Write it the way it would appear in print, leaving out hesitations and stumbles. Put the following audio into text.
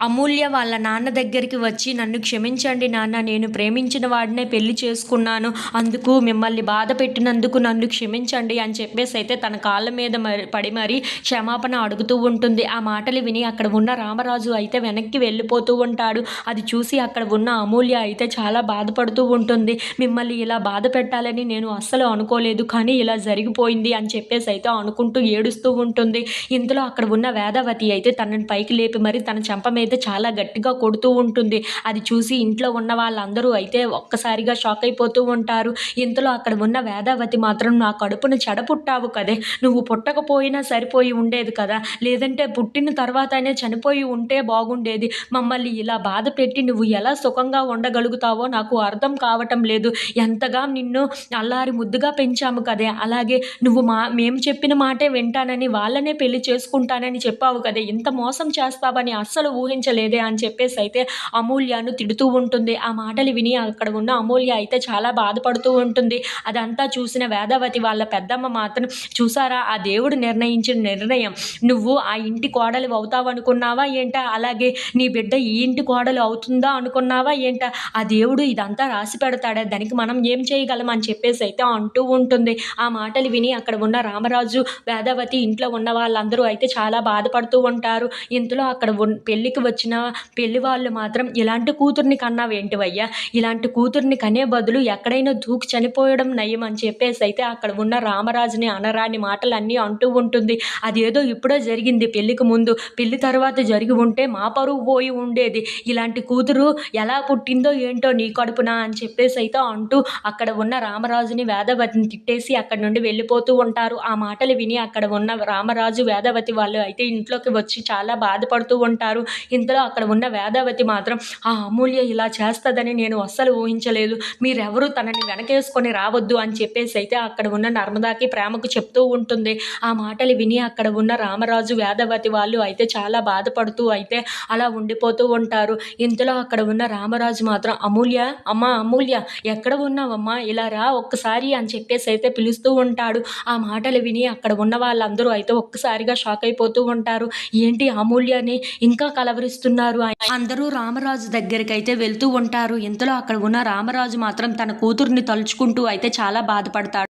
అమూల్య వాళ్ళ నాన్న దగ్గరికి వచ్చి, నన్ను క్షమించండి నాన్న, నేను ప్రేమించిన వాడినే పెళ్లి చేసుకున్నాను, అందుకు మిమ్మల్ని బాధ పెట్టినందుకు నన్ను క్షమించండి అని చెప్పేసి అయితే తన కాళ్ళ మీద పడి మరీ క్షమాపణ అడుగుతూ ఉంటుంది. ఆ మాటలు విని అక్కడ ఉన్న రామరాజు అయితే వెనక్కి వెళ్ళిపోతూ ఉంటాడు. అది చూసి అక్కడ ఉన్న అమూల్య అయితే చాలా బాధపడుతూ ఉంటుంది. మిమ్మల్ని ఇలా బాధ పెట్టాలని నేను అస్సలు అనుకోలేదు, కానీ ఇలా జరిగిపోయింది అని చెప్పేసి అయితే అనుకుంటూ ఏడుస్తూ ఉంటుంది. ఇంతలో అక్కడ ఉన్న వేదవతి అయితే తనని పైకి లేపి మరి తన చెంప మీద చాలా గట్టిగా కొడుతూ ఉంటుంది. అది చూసి ఇంట్లో ఉన్న వాళ్ళందరూ అయితే ఒక్కసారిగా షాక్ అయిపోతూ ఉంటారు. ఇంతలో అక్కడ ఉన్న వేదావతి మాత్రం, నా కడుపున చెడపుట్టావు కదే, నువ్వు పుట్టకపోయినా సరిపోయి ఉండేది కదా, లేదంటే పుట్టిన తర్వాతనే చనిపోయి ఉంటే బాగుండేది, మమ్మల్ని ఇలా బాధ పెట్టి నువ్వు ఎలా సుఖంగా ఉండగలుగుతావో నాకు అర్థం కావటం లేదు, ఎంతగా నిన్ను అల్లారి ముద్దుగా పెంచాము కదే, అలాగే నువ్వు మేము చెప్పిన మాటే వింటానని వాళ్ళనే పెళ్లి చేసుకుంటానని చెప్పావు కదే, ఇంత మోసం చేస్తావని అస్సలు ఊహించలేదే అని చెప్పేసి అయితే అమూల్యను తిడుతూ ఉంటుంది. ఆ మాటలు విని అక్కడ ఉన్న అమూల్య అయితే చాలా బాధపడుతూ ఉంటుంది. అదంతా చూసిన వేదవతి వాళ్ళ పెద్దమ్మ మాత్రం, చూసారా ఆ దేవుడు నిర్ణయించిన నిర్ణయం, నువ్వు ఆ ఇంటి కోడలు అవుతావు అనుకున్నావా ఏంటా, అలాగే నీ బిడ్డ ఈ ఇంటి కోడలు అవుతుందా అనుకున్నావా ఏంటా, ఆ దేవుడు ఇదంతా రాసి పెడతాడా, దానికి మనం ఏం చేయగలం అని చెప్పేసి అయితే అంటూ ఉంటుంది. ఆ మాటలు విని అక్కడ ఉన్న రామరాజు, వేదవతి, ఇంట్లో ఉన్న వాళ్ళందరూ అయితే చాలా బాధపడుతూ ఉంటారు. ఇంతలో అక్కడ పెళ్ళికి వచ్చిన పెళ్లి వాళ్ళు మాత్రం, ఇలాంటి కూతుర్ని కన్నావేంటివయ్యా, ఇలాంటి కూతుర్ని కనే బదులు ఎక్కడైనా దూకి చనిపోయడం నయం అని చెప్పేసి అయితే అక్కడ ఉన్న రామరాజుని అనరాని మాటలన్నీ అంటూ ఉంటుంది. అదేదో ఇప్పుడే జరిగింది పెళ్లికి ముందు, పెళ్లి తర్వాత జరిగి ఉంటే మా పరువు పోయి ఉండేది, ఇలాంటి కూతురు ఎలా పుట్టిందో ఏంటో నీ కడుపున అని చెప్పేసి అయితే అంటూ అక్కడ ఉన్న రామరాజుని, వేదవతిని తిట్టేసి అక్కడి నుండి వెళ్ళిపోతూ ఉంటారు. ఆ మాటలు విని అక్కడ ఉన్న రామరాజు, వేదవతి వాళ్ళు అయితే ఇంట్లోకి వచ్చి చాలా బాధపడుతూ ఉంటారు. ఇంతలో అక్కడ ఉన్న వేదవతి మాత్రం, ఆ అమూల్య ఇలా చేస్తుందని నేను అస్సలు ఊహించలేదు, మీరెవరూ తనని వెనకేసుకొని రావద్దు అని చెప్పేసి అయితే అక్కడ ఉన్న నర్మదాకి, ప్రేమకు చెప్తూ ఉంటుంది. ఆ మాటలు విని అక్కడ ఉన్న రామరాజు, వేదవతి వాళ్ళు అయితే చాలా బాధపడుతూ అయితే అలా ఉండిపోతూ ఉంటారు. ఇంతలో అక్కడ ఉన్న రామరాజు మాత్రం, అమూల్య, అమ్మా అమూల్య, ఎక్కడ ఉన్నావమ్మా, ఇలా రా ఒక్కసారి అని చెప్పేసి అయితే పిలుస్తూ ఉంటాడు. ఆ మాటలు విని అక్కడ ఉన్న వాళ్ళందరూ అయితే ఒక్కసారిగా షాక్ అయిపోతూ ఉంటారు. ఏంటి అమూల్యని ఇంకా కలవరిస్తున్నారు, అందరూ రామరాజు దగ్గరికి అయితే వెళ్తూ ఉంటారు. ఇంతలో అక్కడ ఉన్న రామరాజు మాత్రం తన కూతుర్ని తలుచుకుంటూ అయితే చాలా బాధపడతాడు.